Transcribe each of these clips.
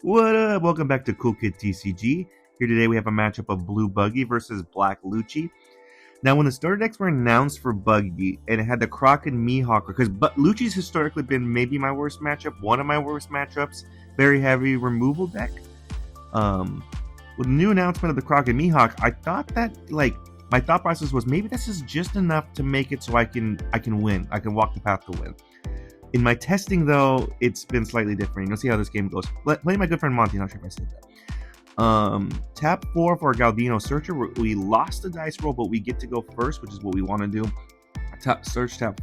What up? Welcome back to Cool Kid TCG. Here today we have a matchup of Blue Buggy versus Black Lucci. Now, when the starter decks were announced for Buggy, and it had the Croc and Mihawk, because Lucci's historically been maybe my worst matchup, one of my worst matchups, very heavy removal deck. With the new announcement of the Croc and Mihawk, I thought that my thought process was maybe this is just enough to make it so I can win. I can walk the path to win. In my testing, though, it's been slightly different. You'll see how this game goes. Playing my good friend Monty, not sure if I said that. Tap 4 for Galdino Searcher. We lost the dice roll, but we get to go first, which is what we want to do. Tap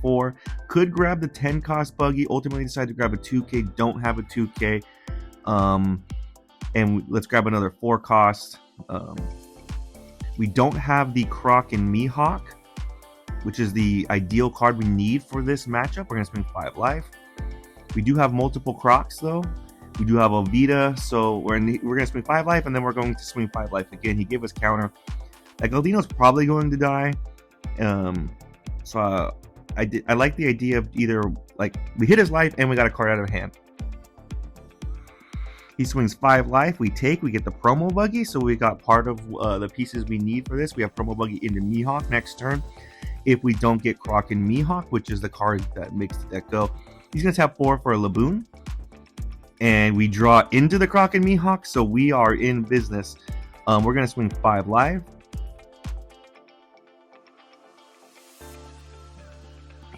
4. Could grab the 10 cost Buggy. Ultimately decide to grab a 2K. Don't have a 2K. And let's grab another 4 cost. We don't have the Croc and Mihawk, which is the ideal card we need for this matchup. We're going to swing 5 life. We do have multiple Crocs, though. We do have Alvida, so we're going to swing 5 life, and then we're going to swing 5 life again. He gave us counter. Like, Galdino's probably going to die. I like the idea of either, we hit his life, and we got a card out of hand. He swings 5 life. We get the promo Buggy, so we got part of the pieces we need for this. We have promo Buggy into Mihawk next turn. If we don't get Croc and Mihawk, which is the card that makes the deck go, he's going to tap 4 for a Laboon. And we draw into the Croc and Mihawk, so we are in business. We're going to swing 5 live.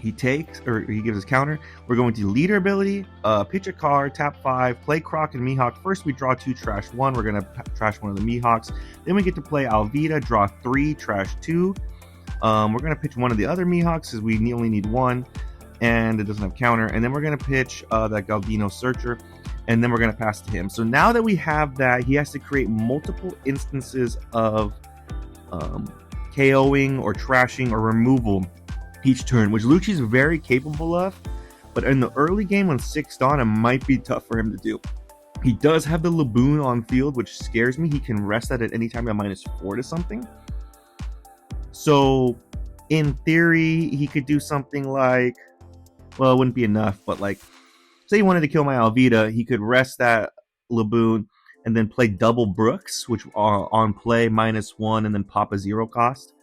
He gives us counter. We're going to leader ability, pitch a card, tap 5, play Croc and Mihawk. First we draw 2, trash 1. We're going to trash one of the Mihawks. Then we get to play Alvida, draw 3, trash 2. We're going to pitch one of the other Mihawks because we only need 1 and it doesn't have counter. And then we're going to pitch that Galdino Searcher, and then we're going to pass to him. So now that we have that, he has to create multiple instances of KOing or trashing or removal each turn, which Lucci's very capable of. But in the early game on 6 Dawn, it might be tough for him to do. He does have the Laboon on field, which scares me. He can rest that at any time at -4 to something. So, in theory, he could do something like, well, it wouldn't be enough, but say he wanted to kill my Alvida, he could rest that Laboon and then play double Brooks, which are on play -1 and then pop a 0 cost.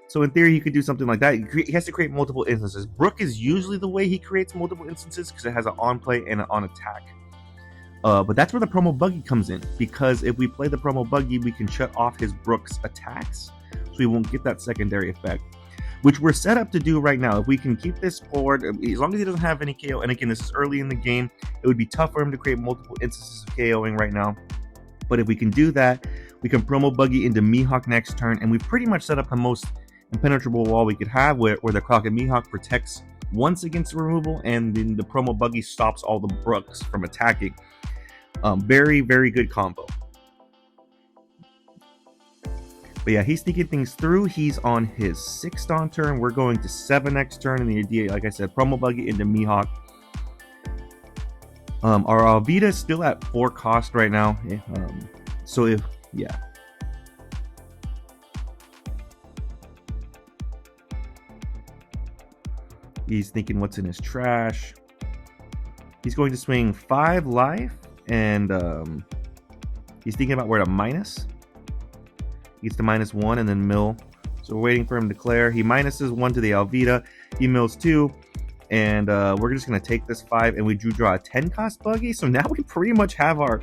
So in theory, he could do something like that. He has to create multiple instances. Brook is usually the way he creates multiple instances because it has an on play and an on attack. But that's where the promo Buggy comes in, because if we play the promo Buggy, we can shut off his Brook's attacks, so we won't get that secondary effect, which we're set up to do right now. If we can keep this forward, as long as he doesn't have any KO, and again, this is early in the game, it would be tough for him to create multiple instances of KOing right now. But if we can do that, we can promo Buggy into Mihawk next turn, and we've pretty much set up the most impenetrable wall we could have, where the Croc and Mihawk protects once against the removal, and then the promo Buggy stops all the Brooks from attacking. Very, very good combo. But yeah, he's thinking things through. He's on his 6th Dawn turn. We're going to 7 next turn, and the idea, like I said, promo Buggy into Mihawk. Our Alvida is still at 4 cost right now. He's thinking what's in his trash. He's going to swing 5 life, and he's thinking about where to minus. He gets to -1 and then mill. So we're waiting for him to declare. He minuses 1 to the Alvida. He mills 2. And we're just going to take this 5, and we draw a 10 cost Buggy. So now we pretty much have our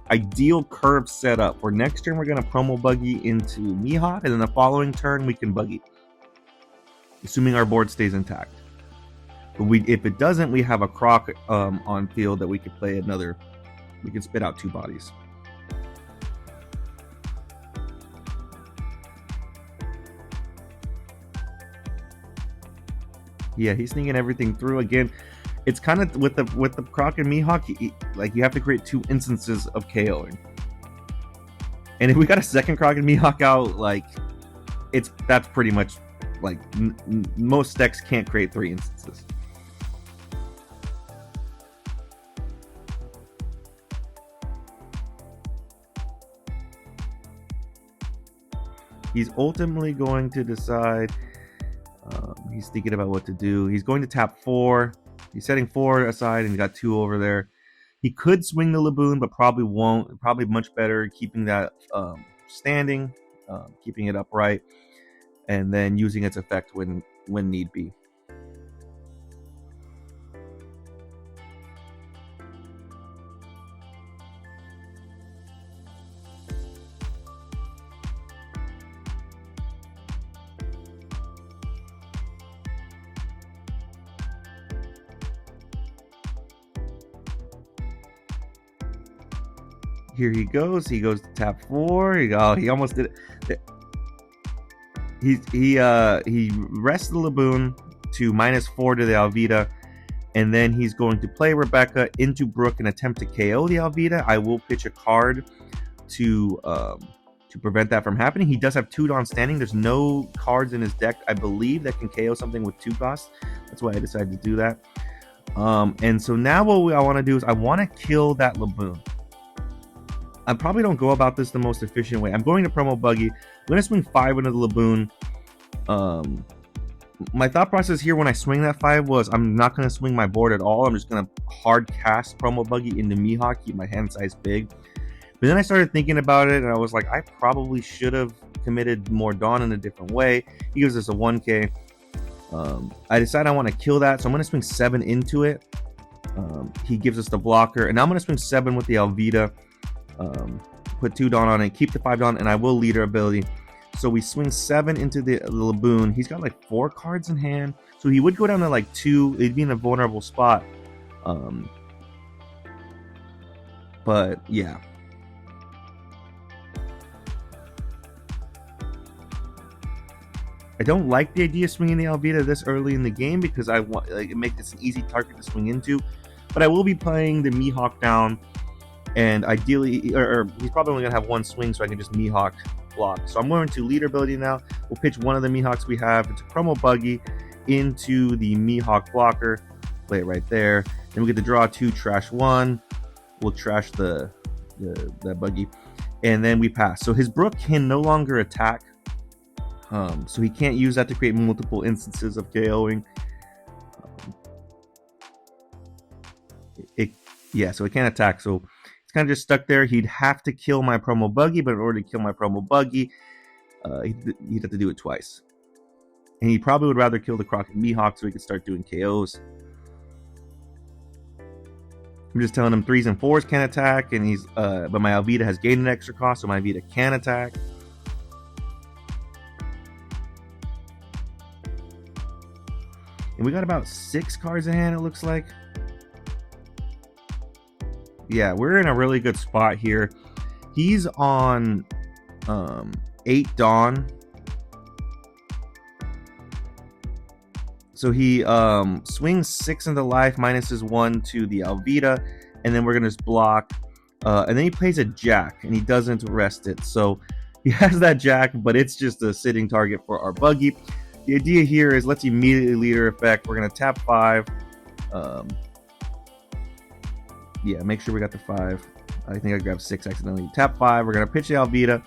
ideal curve set up. For next turn, we're going to promo Buggy into Mihawk, and then the following turn, we can Buggy, assuming our board stays intact. But if it doesn't, we have a Croc on field that we could play another. We can spit out 2 bodies. Yeah, he's thinking everything through. Again, it's kind of with the Croc and Mihawk, you have to create 2 instances of KOing. And if we got a second Croc and Mihawk out, that's pretty much most decks can't create 3 instances. He's ultimately going to decide. He's thinking about what to do. He's going to tap 4. He's setting 4 aside, and he's got 2 over there. He could swing the Laboon, but probably won't. Probably much better keeping that standing, keeping it upright, and then using its effect when need be. Here he goes. He goes to tap 4. He almost did it. He rests the Laboon to -4 to the Alvida, and then he's going to play Rebecca into Brook and attempt to KO the Alvida. I will pitch a card to prevent that from happening. He does have 2 Dawn standing. There's no cards in his deck, I believe, that can KO something with 2 costs. That's why I decided to do that. And so now what I want to do is I want to kill that Laboon. I probably don't go about this the most efficient way. I'm going to promo Buggy. I'm going to swing 5 into the Laboon. My thought process here when I swing that 5 was I'm not going to swing my board at all. I'm just going to hard cast promo Buggy into Mihawk, keep my hand size big. But then I started thinking about it, and I was like, I probably should have committed more Dawn in a different way. He gives us a 1K. I decided I want to kill that, so I'm going to swing 7 into it. He gives us the blocker, and now I'm going to swing 7 with the Alvida. Put 2 Dawn on it, keep the 5 Dawn, and I will leader ability. So we swing 7 into the Laboon. He's got like 4 cards in hand, so he would go down to like 2. It'd be in a vulnerable spot. But yeah. I don't like the idea of swinging the Alvida this early in the game because I want it makes it an easy target to swing into. But I will be playing the Mihawk down. And ideally, or he's probably only going to have 1 swing, so I can just Mihawk block. So I'm going to leader ability now. We'll pitch one of the Mihawks we have into promo Buggy into the Mihawk blocker. Play it right there. Then we get to draw 2, trash 1. We'll trash that Buggy. And then we pass. So his Brook can no longer attack. So he can't use that to create multiple instances of KOing. So it can't attack. So kind of just stuck there. He'd have to kill my promo Buggy, but in order to kill my promo Buggy, he'd have to do it twice. And he probably would rather kill the Crockett Mihawk so he could start doing KOs. I'm just telling him 3s and 4s can't attack, and but my Alvida has gained an extra cost, so my Alvida can attack. And we got about 6 cards in hand, it looks like. Yeah, we're in a really good spot here. He's on 8 Dawn. So he swings 6 into life, minuses 1 to the Alvida, and then we're going to block. And then he plays a Jack, and he doesn't rest it. So he has that Jack, but it's just a sitting target for our Buggy. The idea here is let's immediately leader effect. We're going to tap 5. Yeah, make sure we got the 5. I think I grabbed 6 accidentally. Tap 5. We're going to pitch the Alvida.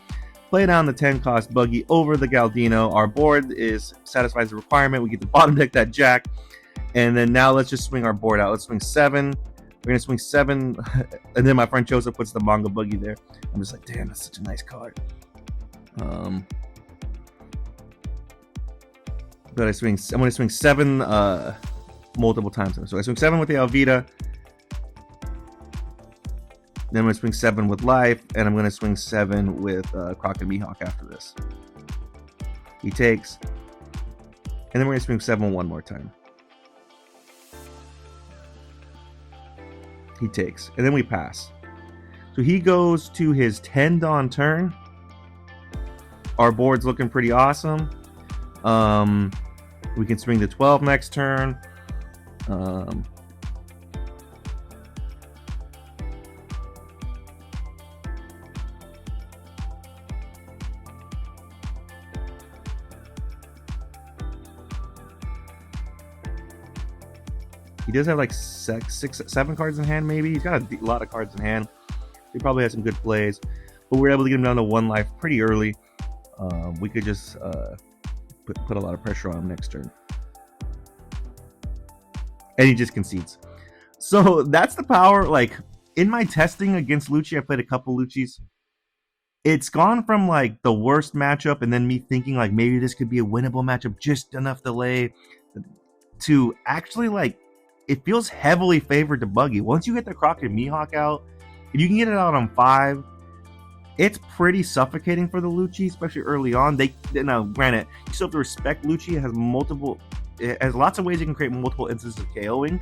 Play down the 10 cost Buggy over the Galdino. Our board satisfies the requirement. We get to bottom deck that Jack. And then now let's just swing our board out. Let's swing 7. We're going to swing 7. And then my friend Joseph puts the manga Buggy there. I'm just like, damn, that's such a nice card. But I'm going to swing 7 multiple times. So I swing 7 with the Alvida. Then I'm going to swing 7 with life, and I'm going to swing 7 with Crockett Mihawk after this. He takes, and then we're going to swing 7 one more time. He takes, and then we pass. So he goes to his 10 Dawn turn. Our board's looking pretty awesome. We can swing the 12 next turn. He does have like 7 cards in hand, maybe. He's got a lot of cards in hand. He probably has some good plays, but we were able to get him down to 1 life pretty early. We could just put a lot of pressure on him next turn. And he just concedes. So that's the power. Like, in my testing against Lucci, I played a couple Luccis. It's gone from like the worst matchup and then me thinking like maybe this could be a winnable matchup, just enough delay, to actually like it feels heavily favored to Buggy. Once you get the Croc and Mihawk out, if you can get it out on 5, it's pretty suffocating for the Lucci, especially early on. Now, granted, you still have to respect Lucci. It has lots of ways you can create multiple instances of KOing.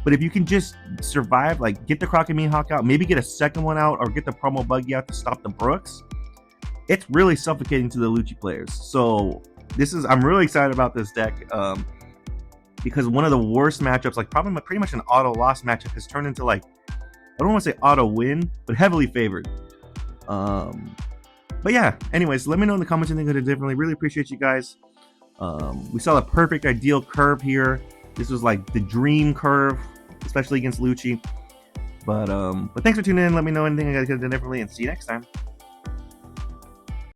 But if you can just survive, like get the Croc and Mihawk out, maybe get a second one out, or get the promo Buggy out to stop the Brooks, it's really suffocating to the Lucci players. So I'm really excited about this deck. Because one of the worst matchups, like probably pretty much an auto loss matchup, has turned into like, I don't want to say auto win, but heavily favored. But yeah, anyways, let me know in the comments anything I did differently. Really appreciate you guys. We saw the perfect ideal curve here. This was like the dream curve, especially against Lucci. But thanks for tuning in. Let me know anything I could have done differently, and see you next time.